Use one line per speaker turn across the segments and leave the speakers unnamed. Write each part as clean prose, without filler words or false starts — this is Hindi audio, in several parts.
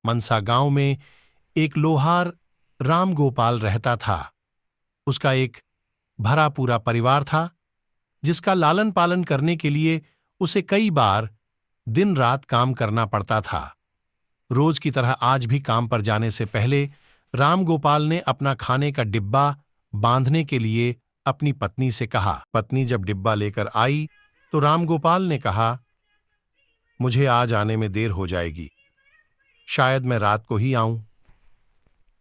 मनसा गांव में एक लोहार राम गोपाल रहता था। उसका एक भरा पूरा परिवार था, जिसका लालन पालन करने के लिए उसे कई बार दिन रात काम करना पड़ता था। रोज की तरह आज भी काम पर जाने से पहले राम गोपाल ने अपना खाने का डिब्बा बांधने के लिए अपनी पत्नी से कहा। पत्नी जब डिब्बा लेकर आई तो राम गोपाल ने कहा, मुझे आज आने में देर हो जाएगी, शायद मैं रात को ही आऊं।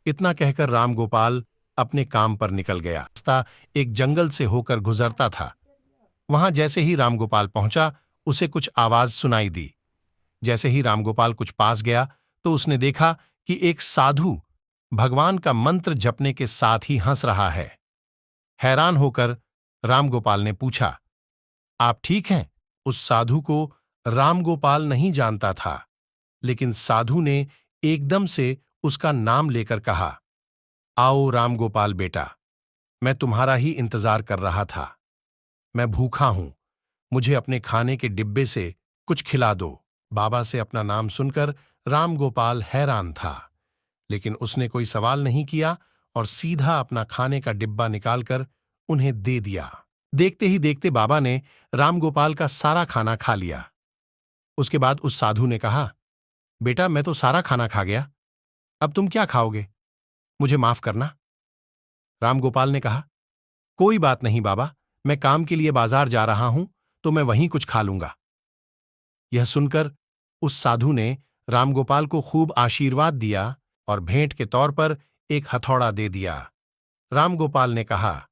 इतना कहकर राम गोपाल अपने काम पर निकल गया। रास्ता एक जंगल से होकर गुजरता था। वहां जैसे ही राम गोपाल पहुंचा, उसे कुछ आवाज सुनाई दी। जैसे ही राम गोपाल कुछ पास गया तो उसने देखा कि एक साधु भगवान का मंत्र जपने के साथ ही हंस रहा है। हैरान होकर राम गोपाल ने पूछा, आप ठीक हैं? उस साधु को राम गोपाल नहीं जानता था, लेकिन साधु ने एकदम से उसका नाम लेकर कहा, आओ राम गोपाल बेटा, मैं तुम्हारा ही इंतजार कर रहा था। मैं भूखा हूं, मुझे अपने खाने के डिब्बे से कुछ खिला दो। बाबा से अपना नाम सुनकर राम गोपाल हैरान था, लेकिन उसने कोई सवाल नहीं किया और सीधा अपना खाने का डिब्बा निकालकर उन्हें दे दिया। देखते ही देखते बाबा ने राम गोपाल का सारा खाना खा लिया। उसके बाद उस साधु ने कहा, बेटा मैं तो सारा खाना खा गया, अब तुम क्या खाओगे? मुझे माफ करना। राम गोपाल ने कहा, कोई बात नहीं बाबा, मैं काम के लिए बाजार जा रहा हूं तो मैं वहीं कुछ खा लूंगा। यह सुनकर उस साधु ने रामगोपाल को खूब आशीर्वाद दिया और भेंट के तौर पर एक हथौड़ा दे दिया। रामगोपाल ने कहा,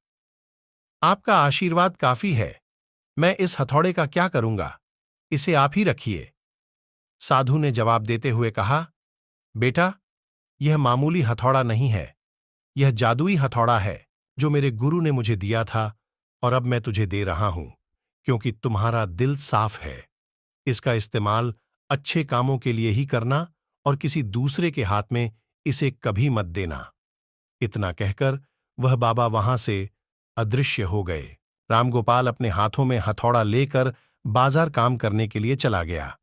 आपका आशीर्वाद काफी है, मैं इस हथौड़े का क्या करूंगा, इसे आप ही रखिए। साधु ने जवाब देते हुए कहा, बेटा यह मामूली हथौड़ा नहीं है, यह जादुई हथौड़ा है जो मेरे गुरु ने मुझे दिया था और अब मैं तुझे दे रहा हूं, क्योंकि तुम्हारा दिल साफ है। इसका इस्तेमाल अच्छे कामों के लिए ही करना और किसी दूसरे के हाथ में इसे कभी मत देना। इतना कहकर वह बाबा वहां से अदृश्य हो गए। रामगोपाल अपने हाथों में हथौड़ा लेकर बाजार काम करने के लिए चला गया।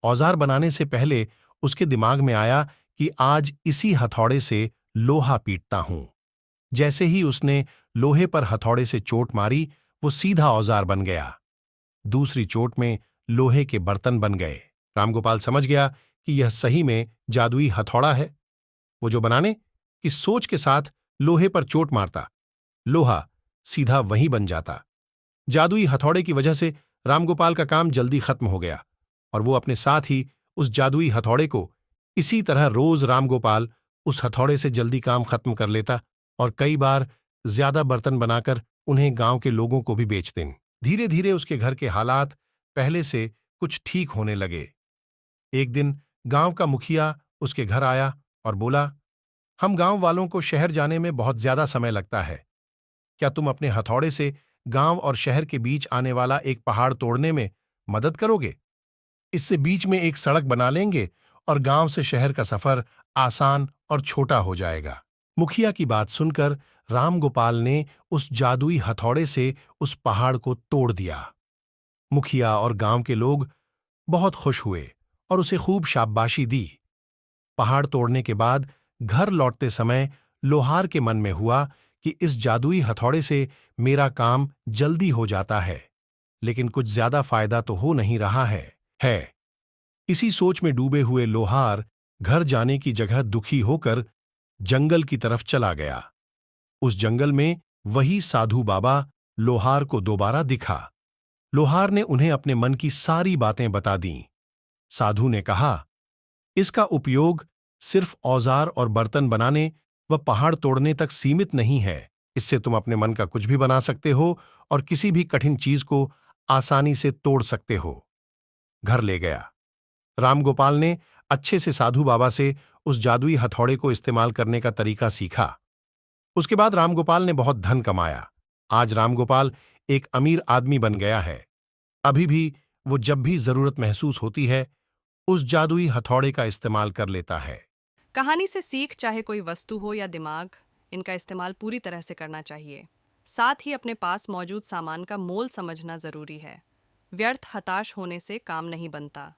औजार बनाने से पहले उसके दिमाग में आया कि आज इसी हथौड़े से लोहा पीटता हूं। जैसे ही उसने लोहे पर हथौड़े से चोट मारी, वो सीधा औजार बन गया। दूसरी चोट में लोहे के बर्तन बन गए। रामगोपाल समझ गया कि यह सही में जादुई हथौड़ा है। वो जो बनाने की सोच के साथ लोहे पर चोट मारता, लोहा सीधा वहीं बन जाता। जादुई हथौड़े की वजह से रामगोपाल का काम जल्दी खत्म हो गया और वो अपने साथ ही उस जादुई हथौड़े को इसी तरह रोज रामगोपाल उस हथौड़े से जल्दी काम खत्म कर लेता और कई बार ज्यादा बर्तन बनाकर उन्हें गांव के लोगों को भी बेच दें। धीरे धीरे उसके घर के हालात पहले से कुछ ठीक होने लगे। एक दिन गांव का मुखिया उसके घर आया और बोला, हम गांव वालों को शहर जाने में बहुत ज्यादा समय लगता है, क्या तुम अपने हथौड़े से गांव और शहर के बीच आने वाला एक पहाड़ तोड़ने में मदद करोगे? इससे बीच में एक सड़क बना लेंगे और गांव से शहर का सफर आसान और छोटा हो जाएगा। मुखिया की बात सुनकर रामगोपाल ने उस जादुई हथौड़े से उस पहाड़ को तोड़ दिया। मुखिया और गांव के लोग बहुत खुश हुए और उसे खूब शाबाशी दी। पहाड़ तोड़ने के बाद घर लौटते समय लोहार के मन में हुआ कि इस जादुई हथौड़े से मेरा काम जल्दी हो जाता है, लेकिन कुछ ज्यादा फायदा तो हो नहीं रहा है। इसी सोच में डूबे हुए लोहार घर जाने की जगह दुखी होकर जंगल की तरफ चला गया। उस जंगल में वही साधु बाबा लोहार को दोबारा दिखा। लोहार ने उन्हें अपने मन की सारी बातें बता दीं। साधु ने कहा, इसका उपयोग सिर्फ औजार और बर्तन बनाने व पहाड़ तोड़ने तक सीमित नहीं है। इससे तुम अपने मन का कुछ भी बना सकते हो और किसी भी कठिन चीज को आसानी से तोड़ सकते हो। घर ले गया। रामगोपाल ने अच्छे से साधु बाबा से उस जादुई हथौड़े को इस्तेमाल करने का तरीका सीखा। उसके बाद रामगोपाल ने बहुत धन कमाया। आज रामगोपाल एक अमीर आदमी बन गया है। अभी भी वो जब भी जरूरत महसूस होती है, उस जादुई हथौड़े का इस्तेमाल कर लेता है।
कहानी से सीख, चाहे कोई वस्तु हो या दिमाग, इनका इस्तेमाल पूरी तरह से करना चाहिए। साथ ही अपने पास मौजूद सामान का मोल समझना जरूरी है। व्यर्थ हताश होने से काम नहीं बनता।